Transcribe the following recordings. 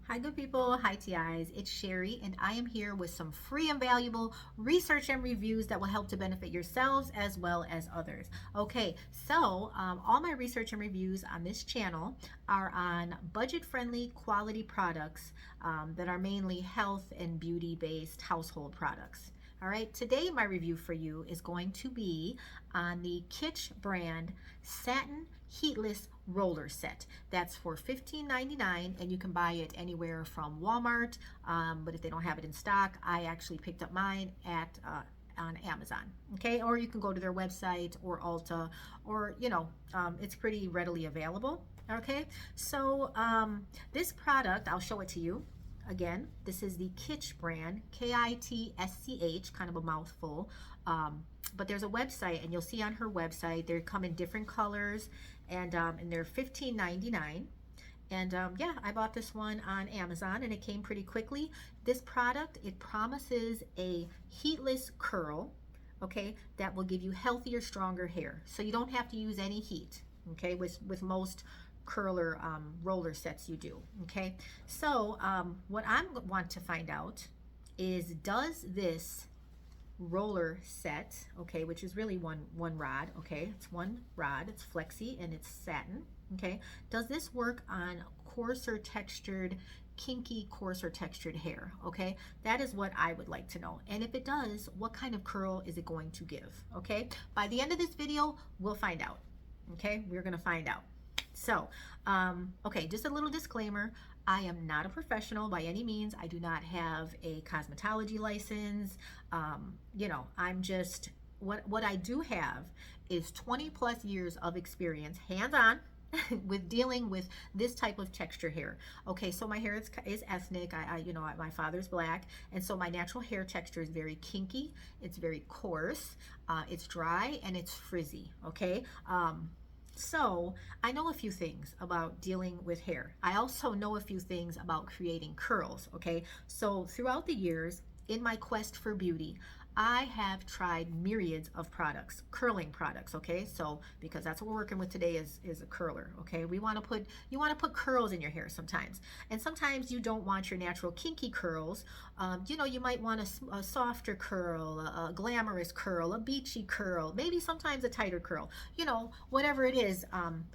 Hi good people, hi TIs, it's Sherry and I am here with some free and valuable research and reviews that will help to benefit yourselves as well as others. Okay, so all my research and reviews on this channel are on budget-friendly quality products that are mainly health and beauty-based household products. All right, today my review for you is going to be on the Kitsch brand Satin Heatless Roller Set. That's for $15.99 and you can buy it anywhere from Walmart, but if they don't have it in stock, I actually picked up mine at on Amazon, okay? Or you can go to their website or Ulta, or it's pretty readily available, okay? So this product, I'll show it to you. Again, this is the Kitsch brand, Kitsch, kind of a mouthful. But there's a website, and you'll see on her website, they come in different colors, and they're $15.99. And yeah, I bought this one on Amazon, and it came pretty quickly. This product, it promises a heatless curl, okay, that will give you healthier, stronger hair. So you don't have to use any heat, okay, with most curler roller sets you do, okay? So what I want to find out is, does this roller set, okay, which is really one rod, okay, it's one rod, it's flexi and it's satin, okay, does this work on coarser textured, kinky, coarser textured hair? Okay, that is what I would like to know. And if it does, what kind of curl is it going to give? Okay, by the end of this video we'll find out. Okay, we're gonna find out. So, okay, just a little disclaimer. I am not a professional by any means. I do not have a cosmetology license. I'm just, what I do have is 20 plus years of experience, hands-on, with dealing with this type of texture hair. Okay, so my hair is ethnic. My father's black, and so my natural hair texture is very kinky. It's very coarse. It's dry and it's frizzy. Okay. So I know a few things about dealing with hair. I also know a few things about creating curls, okay? So throughout the years, in my quest for beauty, I have tried myriads of products, curling products, okay? So because that's what we're working with today is a curler, okay? You want to put curls in your hair sometimes. And sometimes you don't want your natural kinky curls. You might want a softer curl, a glamorous curl, a beachy curl, maybe sometimes a tighter curl. Whatever it is,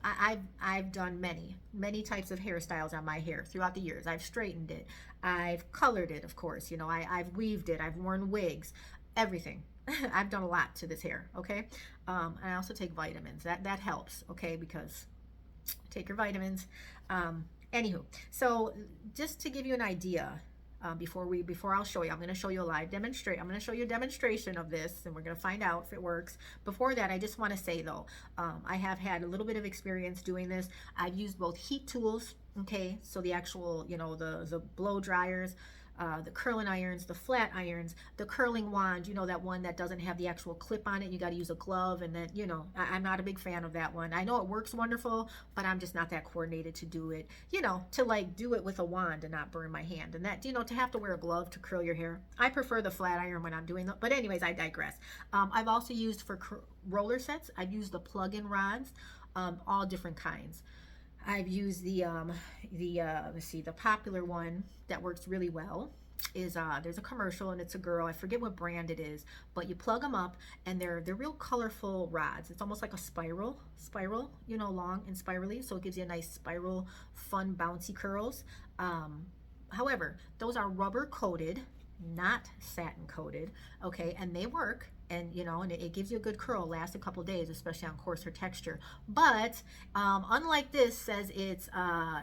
I've done many types of hairstyles on my hair throughout the years. I've straightened it, I've colored it, of course, I've weaved it, I've worn wigs, everything. I've done a lot to this hair, okay? I also take vitamins. That helps, okay? Because take your vitamins. Anywho, so just to give you an idea, before I'll show you, I'm going to show you a live demonstration. I'm going to show you a demonstration of this, and we're going to find out if it works. Before that, I just want to say though, I have had a little bit of experience doing this. I've used both heat tools, okay, so the actual, the blow dryers, the curling irons, the flat irons, the curling wand, that one that doesn't have the actual clip on it. You got to use a glove, and then, I'm not a big fan of that one. I know it works wonderful, but I'm just not that coordinated to do it, to like do it with a wand and not burn my hand. And that, to have to wear a glove to curl your hair. I prefer the flat iron when I'm doing that. But anyways, I digress. I've also used for roller sets, I've used the plug-in rods, all different kinds. I've used let's see, the popular one that works really well is there's a commercial, and it's a girl, I forget what brand it is, but you plug them up and they're real colorful rods. It's almost like a spiral, long and spirally, so it gives you a nice spiral, fun, bouncy curls. However, those are rubber coated, not satin coated, okay, and they work, and and it gives you a good curl, lasts a couple days, especially on coarser texture. But unlike this, says it's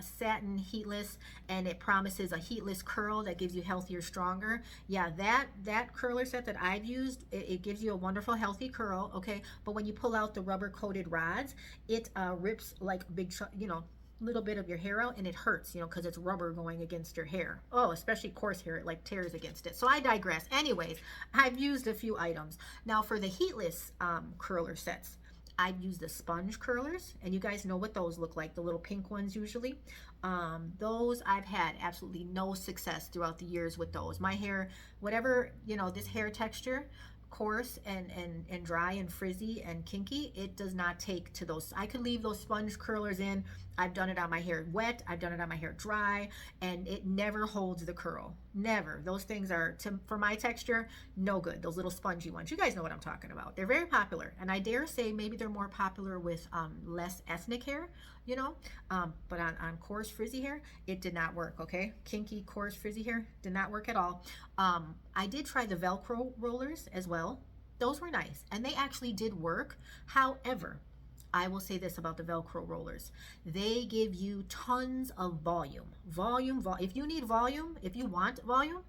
satin heatless, and it promises a heatless curl that gives you healthier, stronger. Yeah, that curler set that I've used, it gives you a wonderful healthy curl, okay, but when you pull out the rubber coated rods, it rips like big little bit of your hair out, and it hurts, because it's rubber going against your hair. Oh, especially coarse hair, it like tears against it. So I digress. Anyways, I've used a few items. Now for the heatless curler sets, I've used the sponge curlers, and you guys know what those look like, the little pink ones usually. Those I've had absolutely no success throughout the years with those. My hair, whatever, this hair texture, coarse and dry and frizzy and kinky, it does not take to those. I could leave those sponge curlers in. I've done it on my hair wet, I've done it on my hair dry, and it never holds the curl. Never. Those things are, for my texture, no good. Those little spongy ones. You guys know what I'm talking about. They're very popular, and I dare say maybe they're more popular with less ethnic hair, you know, but on coarse frizzy hair, it did not work, okay? Kinky, coarse frizzy hair did not work at all. I did try the Velcro rollers as well. Those were nice, and they actually did work. However, I will say this about the Velcro rollers. They give you tons of volume. If you need volume, if you want volume,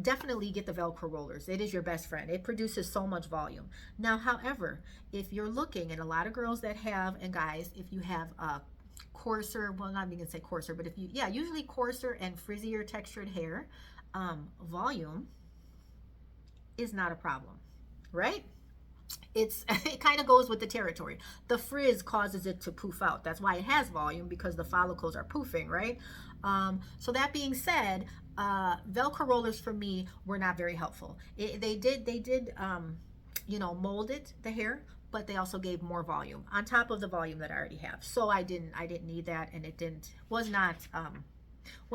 definitely get the Velcro rollers. It is your best friend. It produces so much volume. Now, however, if you're looking, and a lot of girls that have, and guys, if you have coarser, well, not even gonna say coarser, but if you, yeah, usually coarser and frizzier textured hair, volume is not a problem, right? It kind of goes with the territory. The frizz causes it to poof out. That's why it has volume, because the follicles are poofing, right? So that being said, Velcro rollers for me were not very helpful. They did you know, mold the hair, but they also gave more volume on top of the volume that I already have. So I didn't need that, and it was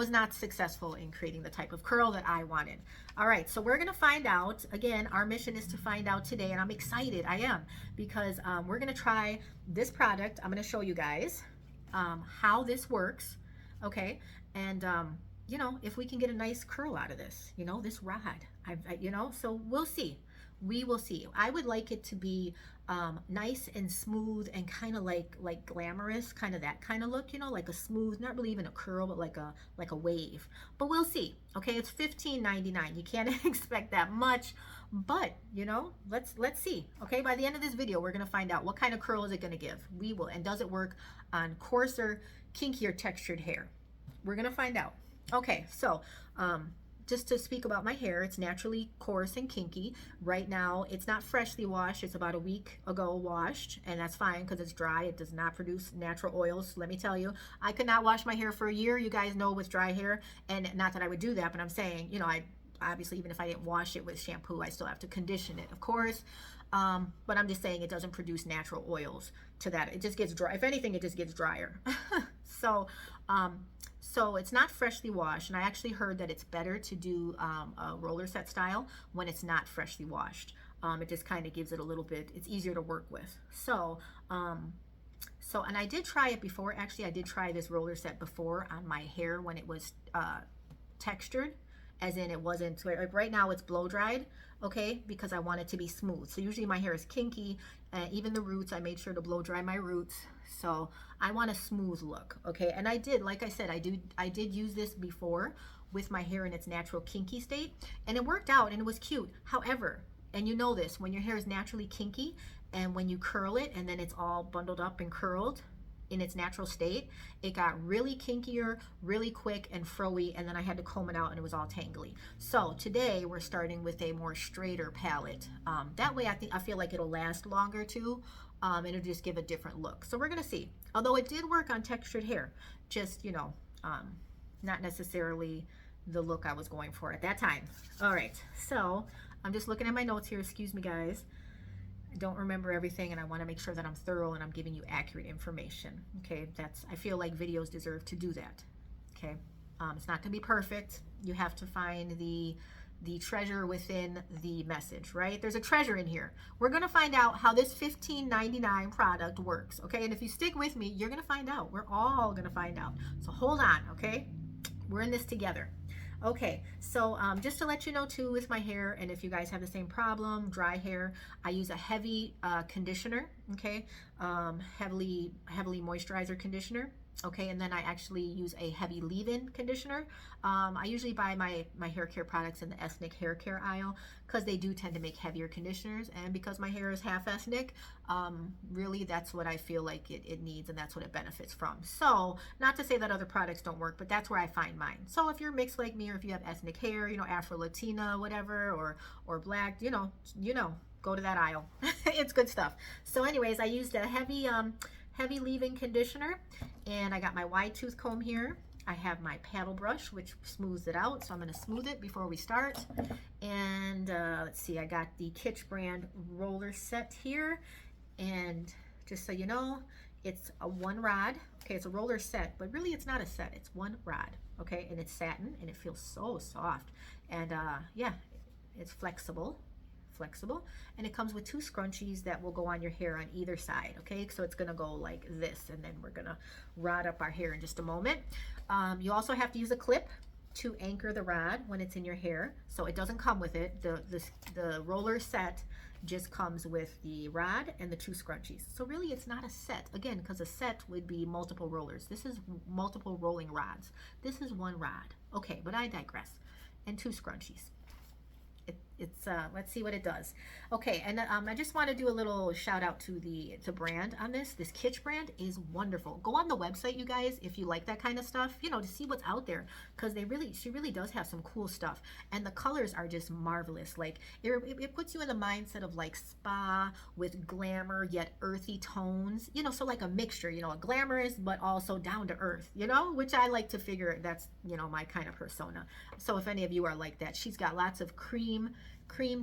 not successful in creating the type of curl that I wanted. All right, so we're gonna find out. Again, our mission is to find out today, and I'm excited, I am, because we're gonna try this product. I'm gonna show you guys how this works, okay? And you know, if we can get a nice curl out of this, you know, this rod, you know, so we'll see. We will see. I would like it to be nice and smooth and kind of like glamorous, kind of that kind of look, you know, like a smooth, not really even a curl, but like a wave. But we'll see. Okay, it's $15.99. You can't expect that much, but you know, let's see. Okay, by the end of this video, we're gonna find out what kind of curl is it gonna give. We will, and does it work on coarser, kinkier textured hair? We're gonna find out. Okay, so just to speak about my hair, it's naturally coarse and kinky. Right now, it's not freshly washed. It's about a week ago washed, and that's fine because it's dry. It does not produce natural oils. Let me tell you, I could not wash my hair for a year. You guys know with dry hair, and not that I would do that, but I'm saying, you know, I obviously, even if I didn't wash it with shampoo, I still have to condition it, of course. But I'm just saying it doesn't produce natural oils to that. It just gets dry. If anything, it just gets drier. So it's not freshly washed, and I actually heard that it's better to do a roller set style when it's not freshly washed. It just kind of gives it a little bit, it's easier to work with. And I did try it before. Actually, I did try this roller set before on my hair when it was textured, as in it wasn't, like right now it's blow dried, okay, because I want it to be smooth. So usually my hair is kinky, and even the roots, I made sure to blow dry my roots. So I want a smooth look, okay? And I did, like I said, I did use this before with my hair in its natural kinky state, and it worked out and it was cute. However, and you know this, when your hair is naturally kinky and when you curl it and then it's all bundled up and curled in its natural state, it got really kinkier, really quick and froey, and then I had to comb it out and it was all tangly. So today we're starting with a more straighter palette. That way I feel like it'll last longer too. It'll just give a different look. So we're gonna see. Although it did work on textured hair, just, you know, not necessarily the look I was going for at that time. All right, so I'm just looking at my notes here. Excuse me, guys. I don't remember everything, and I want to make sure that I'm thorough and I'm giving you accurate information. Okay, I feel like videos deserve to do that. Okay, it's not gonna be perfect. You have to find the treasure within the message, right? There's a treasure in here. We're gonna find out how this $15.99 product works, okay? And if you stick with me, you're gonna find out. We're all gonna find out. So hold on, okay? We're in this together. Okay, so just to let you know too, with my hair, and if you guys have the same problem, dry hair, I use a heavy conditioner, okay? Heavily moisturizer conditioner. Okay, and then I actually use a heavy leave-in conditioner. I usually buy my hair care products in the ethnic hair care aisle because they do tend to make heavier conditioners, and because my hair is half ethnic, really that's what I feel like it needs, and that's what it benefits from. So not to say that other products don't work, but that's where I find mine. So if you're mixed like me, or if you have ethnic hair, you know, Afro-Latina, whatever, or black, you know, go to that aisle. It's good stuff. So anyways, I used a heavy leave-in conditioner, and I got my wide tooth comb here. I have my paddle brush, which smooths it out, so I'm going to smooth it before we start. And let's see, I got the Kitsch brand roller set here, and just so you know, It's a one rod. Okay, it's a roller set, but really it's not a set. It's one rod. Okay, and it's satin, and it feels so soft. And yeah, it's flexible, and it comes with 2 scrunchies that will go on your hair on either side. Okay, so it's gonna go like this, and then we're gonna rod up our hair in just a moment. You also have to use a clip to anchor the rod when it's in your hair, so it doesn't come with it. The roller set just comes with the rod and the 2 scrunchies. So really it's not a set, again, because a set would be multiple rollers. This is multiple rolling rods. This is one rod. Okay, but I digress. And 2 scrunchies. Let's see what it does. Okay, and I just want to do a little shout out to the brand on this. This Kitsch brand is wonderful. Go on the website, you guys, if you like that kind of stuff, you know, to see what's out there, because she really does have some cool stuff, and the colors are just marvelous. Like it puts you in the mindset of like spa with glamour yet earthy tones, you know, so like a mixture, you know, a glamorous but also down to earth, you know, which I like to figure that's, you know, my kind of persona. So if any of you are like that, she's got lots of cream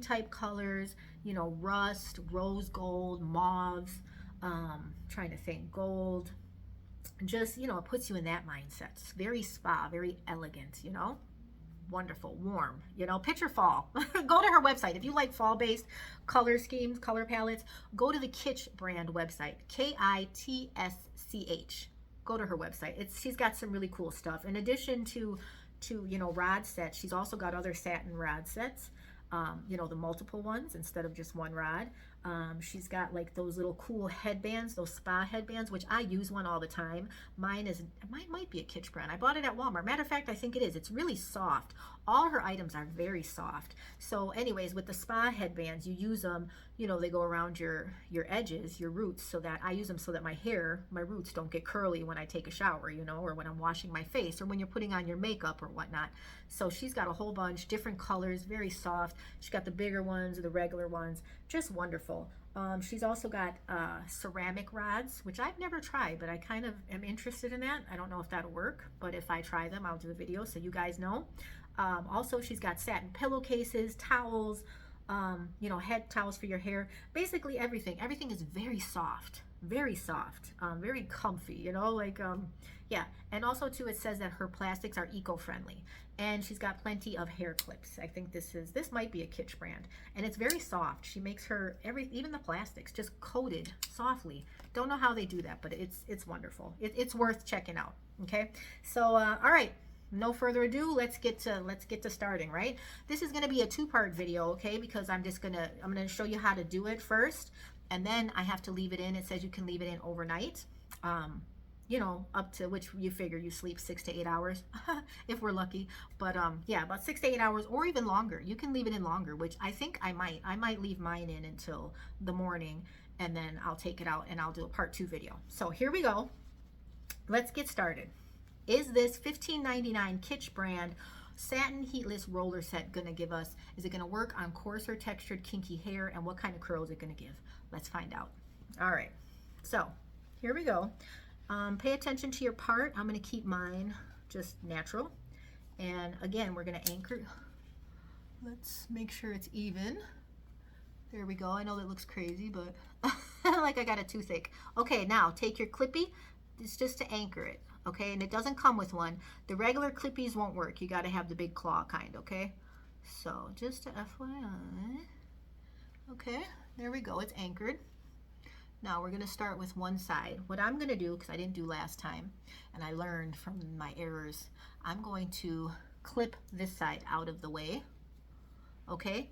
type colors, you know, rust, rose gold, mauves, trying to think, gold, just, you know, it puts you in that mindset. It's very spa, very elegant, you know, wonderful, warm, you know, picture fall. Go to her website. If you like fall based color schemes, color palettes, go to the Kitsch brand website, Kitsch. Go to her website. She's got some really cool stuff. In addition to you know, rod sets, she's also got other satin rod sets. You know, the multiple ones instead of just one rod. She's got like those little cool headbands, those spa headbands, which I use one all the time. Mine might be a Kitsch brand. I bought it at Walmart. Matter of fact, I think it is. It's really soft. All her items are very soft. So anyways, with the spa headbands, you use them, you know, they go around your edges, your roots, so that I use them so that my roots don't get curly when I take a shower, you know, or when I'm washing my face, or when you're putting on your makeup or whatnot. So she's got a whole bunch, different colors, very soft. She's got the bigger ones, the regular ones, just wonderful. She's also got ceramic rods, which I've never tried, but I kind of am interested in that. I don't know if that'll work, but if I try them, I'll do a video so you guys know. Also, she's got satin pillowcases, towels, you know, head towels for your hair. Basically everything. Everything is very soft, very comfy, you know, like, yeah. And also too, it says that her plastics are eco-friendly, and she's got plenty of hair clips. I think this might be a Kitsch brand, and it's very soft. She makes her even the plastics just coated softly. Don't know how they do that, but it's wonderful. It's worth checking out. Okay, so all right, no further ado, let's get to starting. Right, this is going to be a 2-part video, okay, because I'm gonna show you how to do it first, and then I have to leave it in. It says you can leave it in overnight, you know, up to, which you figure you sleep 6 to 8 hours if we're lucky, but yeah, about 6 to 8 hours, or even longer. You can leave it in longer, which I think I might leave mine in until the morning, and then I'll take it out and I'll do a part 2 video. So here we go, let's get started. Is this $15.99 Kitsch brand satin heatless roller set gonna give us, is it gonna work on coarser textured kinky hair, and what kind of curls is it gonna give? Let's find out. All right, so here we go. Pay attention to your part. I'm gonna keep mine just natural, and again, we're gonna anchor. Let's make sure it's even. There we go. I know that looks crazy, but like I got a toothache. Okay, now take your clippy. It's just to anchor it. Okay, and it doesn't come with one. The regular clippies won't work. You got to have the big claw kind, okay? So just to FYI. Okay, there we go. It's anchored. Now we're going to start with one side. What I'm going to do, because I didn't do last time, and I learned from my errors, I'm going to clip this side out of the way, okay?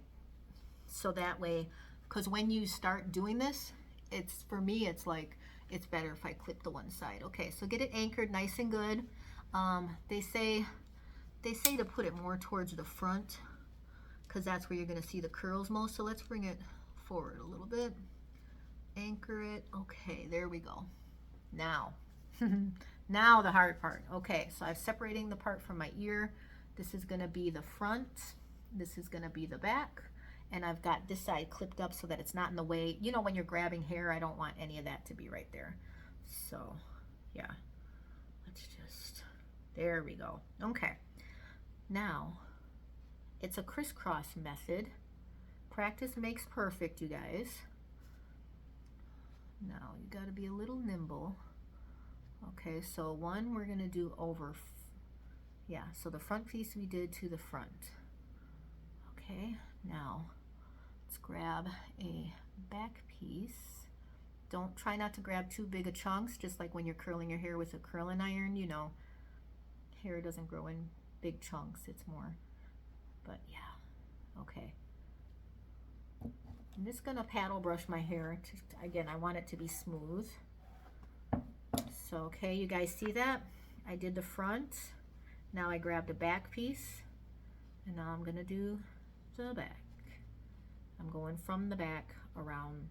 So that way, because when you start doing this, for me, it's like, it's better if I clip the one side. Okay, so get it anchored nice and good. They say to put it more towards the front, because that's where you're going to see the curls most. So let's bring it forward a little bit. Anchor it. Okay, there we go. Now, now the hard part. Okay, so I'm separating the part from my ear. This is going to be the front. This is going to be the back. And I've got this side clipped up so that it's not in the way. You know, when you're grabbing hair, I don't want any of that to be right there. So, yeah. Let's just, there we go. Okay. Now, it's a crisscross method. Practice makes perfect, you guys. Now you got to be a little nimble. Okay, so one we're gonna do over, yeah, so the front piece we did to the front. Okay, now let's grab a back piece. Don't try not to grab too big of chunks, just like when you're curling your hair with a curling iron, you know, hair doesn't grow in big chunks, it's more, but yeah, okay. I'm just gonna paddle brush my hair. Again, I want it to be smooth. So, okay, you guys see that? I did the front. Now I grabbed a back piece, and now I'm gonna do the back. I'm going from the back around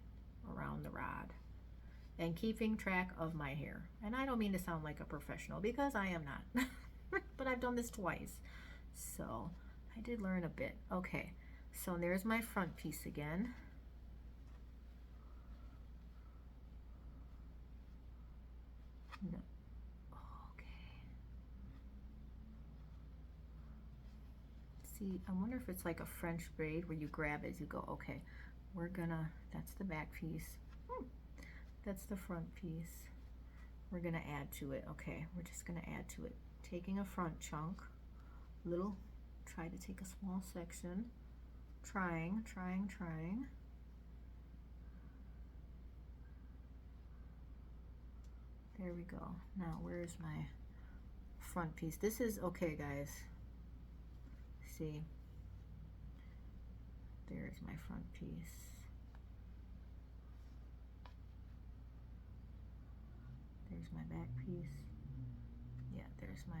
the rod and keeping track of my hair. And I don't mean to sound like a professional because I am not, but I've done this twice. So I did learn a bit. Okay, so there's my front piece again. No. Okay. See, I wonder if it's like a French braid where you grab as you go. Okay, we're gonna, that's the back piece. That's the front piece. We're gonna add to it. Okay, we're just gonna add to it. Taking a front chunk, try to take a small section. Trying. There we go. Now, where's my front piece? This is, okay, guys. See, there's my front piece. There's my back piece. Yeah, there's my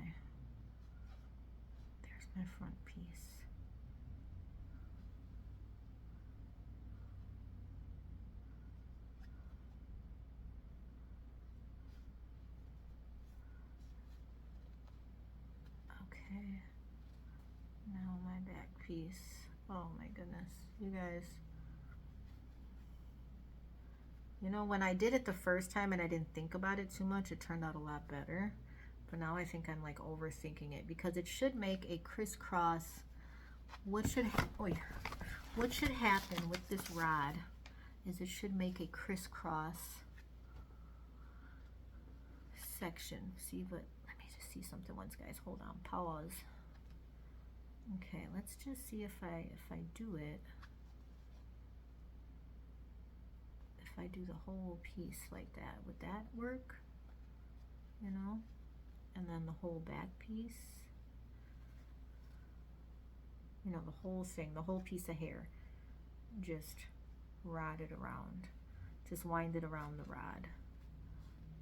front piece. Okay, now my back piece. Oh my goodness, you guys. You know, when I did it the first time and I didn't think about it too much, it turned out a lot better. But now I think I'm like overthinking it because it should make a crisscross. What should happen with this rod is it should make a crisscross section. See, but let me just see something once, guys. Hold on, pause. Okay, let's just see if I do it. If I do the whole piece like that, would that work? You know? And then the whole back piece. You know, the whole thing, the whole piece of hair. Just rod it around. Just wind it around the rod.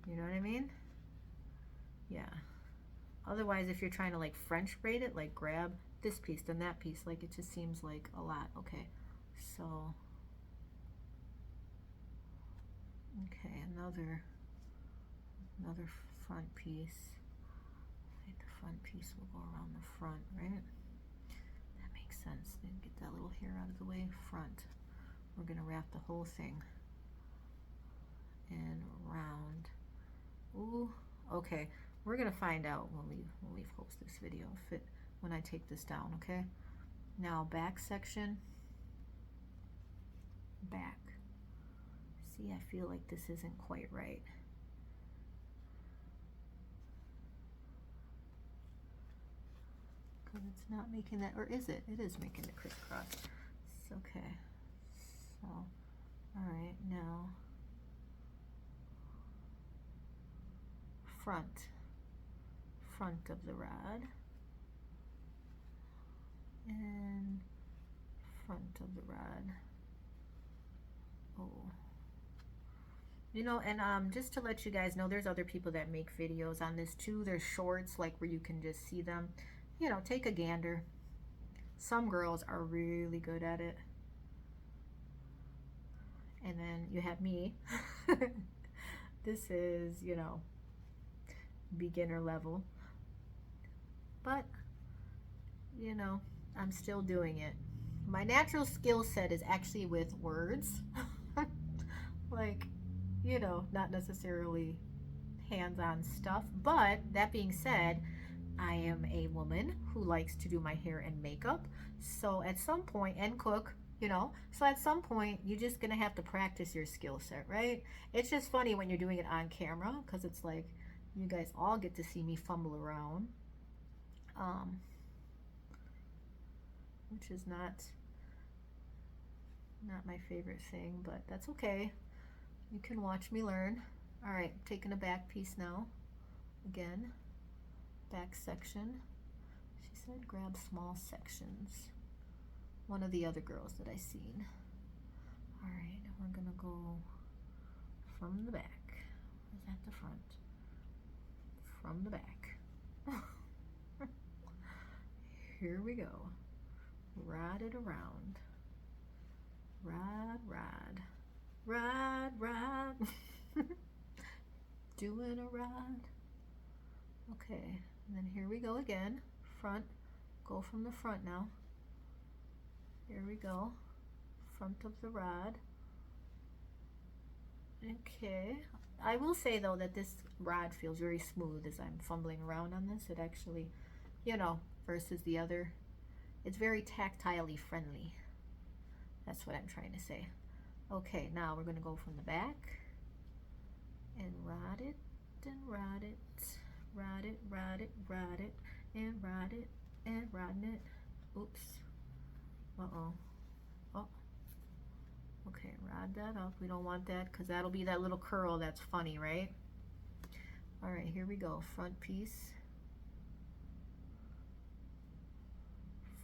You know what I mean? Yeah. Otherwise, if you're trying to like French braid it, like grab this piece, then that piece, like it just seems like a lot. Okay, so, okay, another front piece. Right, the front piece will go around the front, right? That makes sense. Then get that little hair out of the way. Front. We're gonna wrap the whole thing and round. Ooh, okay. We're gonna find out when we post this video when I take this down. Okay. Now back section. Back. See, I feel like this isn't quite right. Because it's not making that, or is it? It is making the crisscross. It's okay. So, all right, now front of the rod and front of the rod. Oh, you know, and just to let you guys know, there's other people that make videos on this too. There's shorts like where you can just see them. You know, take a gander. Some girls are really good at it. And then you have me. This is, you know, beginner level. But, you know, I'm still doing it. My natural skill set is actually with words. Like, you know, not necessarily hands-on stuff. But that being said, I am a woman who likes to do my hair and makeup. So at some point, and cook. you know? So at some point, you're just gonna have to practice your skill set, right? It's just funny when you're doing it on camera because it's like you guys all get to see me fumble around, um, which is not my favorite thing, but that's okay. You can watch me learn. All right, taking a back piece now. Again, back section. She said grab small sections. One of the other girls that I seen. All right, we're gonna go from the back. Is that the front? From the back. Here we go. Ride it around. Ride, ride. Ride, ride. Doing a ride. Okay, and then here we go again. Front. Go from the front now. Here we go. Front of the rod. Okay. I will say though that this rod feels very smooth as I'm fumbling around on this. It actually, you know, versus the other, it's very tactilely friendly. That's what I'm trying to say. Okay, now we're going to go from the back and rod it and rod it, rod it, rod it, rod it, and rod it, and rodding it. Oops. Uh-oh. Oh. Okay, rod that up. We don't want that because that'll be that little curl that's funny, right? All right, here we go. Front piece.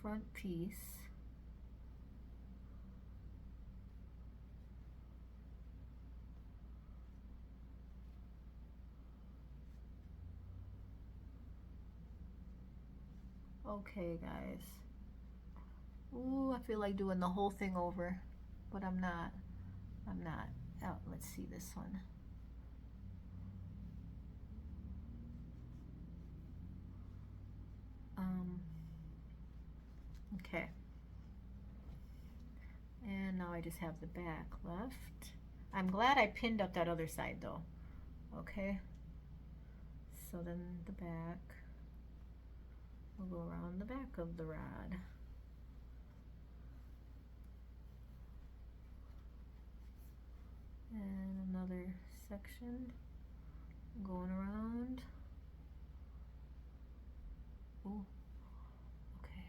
Front piece. Okay, guys. Ooh, I feel like doing the whole thing over, but I'm not. I'm not. Oh, let's see this one. Okay. And now I just have the back left. I'm glad I pinned up that other side though. Okay. So then the back. We'll go around the back of the rod. And another section going around. Ooh. Okay.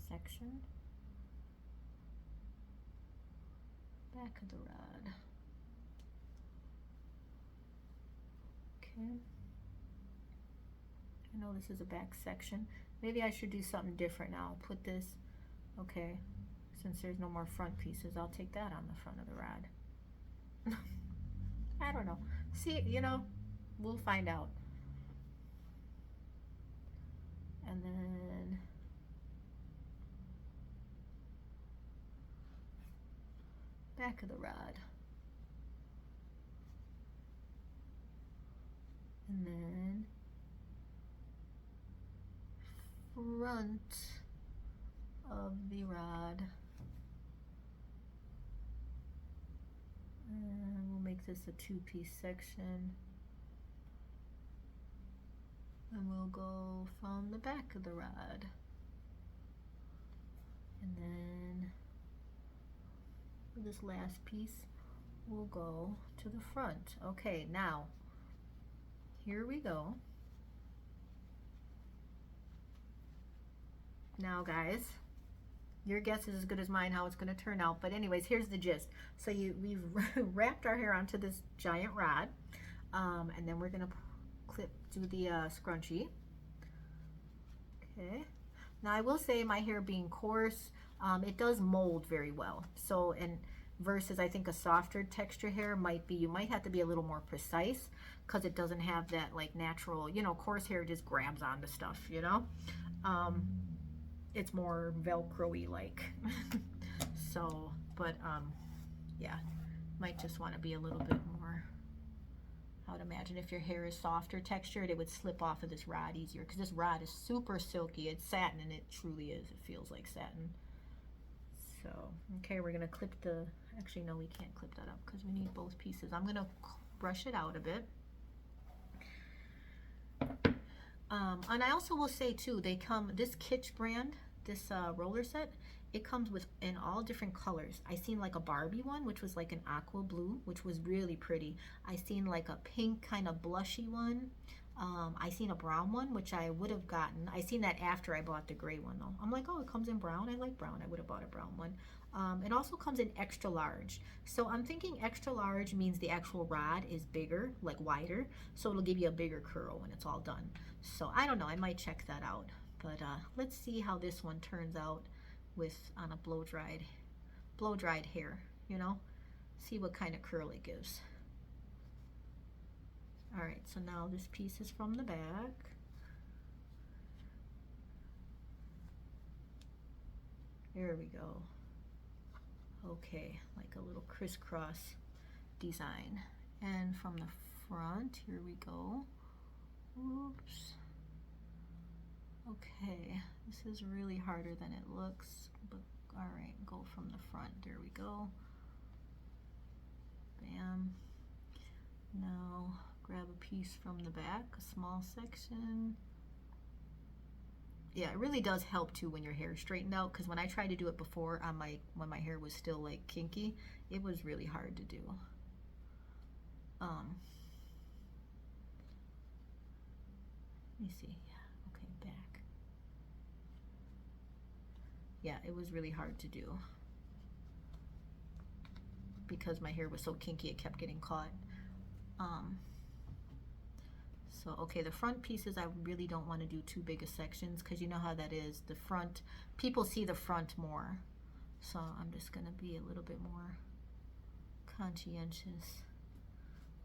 Section. Back of the rod. Okay. I know this is a back section. Maybe I should do something different now. Put this, okay, since there's no more front pieces, I'll take that on the front of the rod. I don't know. See, you know, we'll find out. And then back of the rod. And then front of the rod. And we'll make this a two-piece section. And we'll go from the back of the rod. And then for this last piece, we'll go to the front. Okay, now, here we go. Now guys, your guess is as good as mine how it's going to turn out, but anyways, here's the gist. So we've wrapped our hair onto this giant rod, and then we're going to do the scrunchie. Okay, now I will say my hair being coarse, it does mold very well. So, and versus I think a softer texture hair might be, you might have to be a little more precise because it doesn't have that like natural, you know, coarse hair just grabs onto stuff, you know. It's more Velcro-y like. So, but yeah, might just want to be a little bit more. I would imagine if your hair is softer textured, it would slip off of this rod easier because this rod is super silky. It's satin, and it truly is. It feels like satin. So, okay, we're gonna clip the, actually no, we can't clip that up because we need both pieces. I'm gonna brush it out a bit. And I also will say too, they come, this Kitsch brand, this roller set, it comes with in all different colors. I seen like a Barbie one, which was like an aqua blue, which was really pretty. I seen like a pink kind of blushy one. I seen a brown one, which I would have gotten. I seen that after I bought the gray one though. I'm like, oh, it comes in brown. I like brown. I would have bought a brown one. It also comes in extra large. So I'm thinking extra large means the actual rod is bigger, like wider. So it'll give you a bigger curl when it's all done. So I don't know. I might check that out. But let's see how this one turns out with on a blow dried hair, you know, see what kind of curl it gives. All right, so now this piece is from the back. There we go. Okay, like a little crisscross design. And from the front, here we go. Oops. Okay, this is really harder than it looks, but all right, go from the front. There we go. Bam. Now grab a piece from the back, a small section. Yeah, it really does help too when your hair is straightened out, because when I tried to do it before on when my hair was still like kinky, it was really hard to do. Let me see. Okay, back. Yeah, it was really hard to do because my hair was so kinky it kept getting caught. So okay, the front pieces I really don't want to do too big of sections, because you know how that is. The front, people see the front more. So I'm just going to be a little bit more conscientious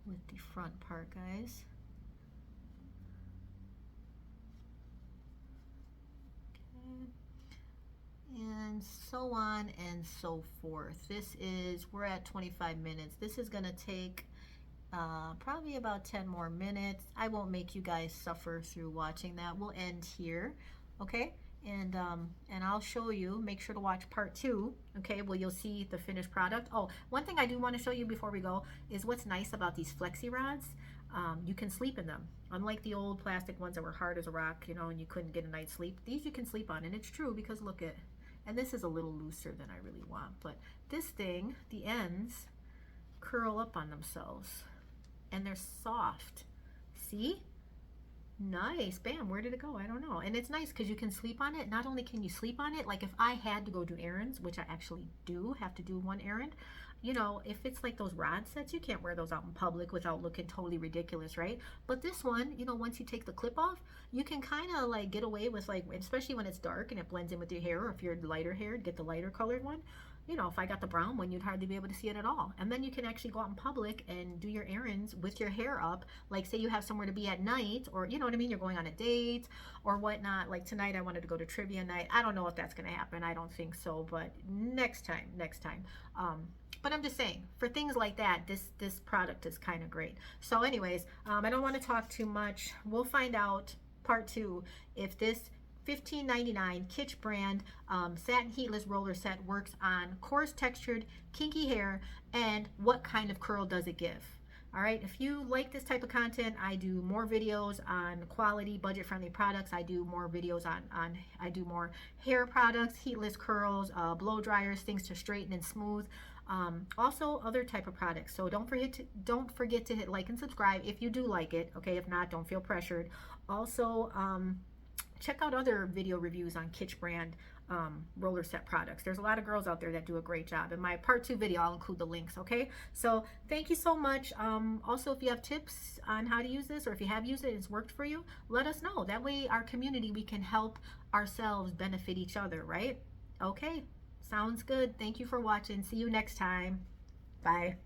with the front part, guys. Okay. And so on and so forth. We're at 25 minutes. This is going to take probably about 10 more minutes. I won't make you guys suffer through watching that. We'll end here, okay? And I'll show you. Make sure to watch part 2, okay? Well, you'll see the finished product. Oh, one thing I do want to show you before we go is what's nice about these flexi rods. You can sleep in them. Unlike the old plastic ones that were hard as a rock, you know, and you couldn't get a night's sleep. These you can sleep on, and it's true because look at, and this is a little looser than I really want, but this thing, the ends curl up on themselves. And they're soft. See? Nice. Bam. Where did it go? I don't know. And it's nice because you can sleep on it. Not only can you sleep on it, like if I had to go do errands, which I actually do have to do one errand, you know, if it's like those rod sets, you can't wear those out in public without looking totally ridiculous, right? But this one, you know, once you take the clip off, you can kind of like get away with, like, especially when it's dark and it blends in with your hair, or if you're lighter haired, get the lighter colored one. You know, if I got the brown one, you'd hardly be able to see it at all. And then you can actually go out in public and do your errands with your hair up. Like say you have somewhere to be at night, or you know what I mean, you're going on a date or whatnot. Like tonight I wanted to go to trivia night. I don't know if that's going to happen. I don't think so, but next time. But I'm just saying, for things like that, this product is kind of great. So anyways, I don't want to talk too much. We'll find out part 2 if this $15.99 Kitsch brand satin heatless roller set works on coarse textured kinky hair, and what kind of curl does it give. All right, if you like this type of content, I do more videos on quality budget friendly products. I do more videos on I do more hair products, heatless curls, blow dryers, things to straighten and smooth, also other type of products. So don't forget to hit like and subscribe if you do like it. Okay, if not, don't feel pressured. Also check out other video reviews on Kitsch brand roller set products. There's a lot of girls out there that do a great job. In my part 2 video, I'll include the links, okay? So thank you so much. Also, if you have tips on how to use this, or if you have used it and it's worked for you, let us know. That way, our community, we can help ourselves benefit each other, right? Okay, sounds good. Thank you for watching. See you next time. Bye.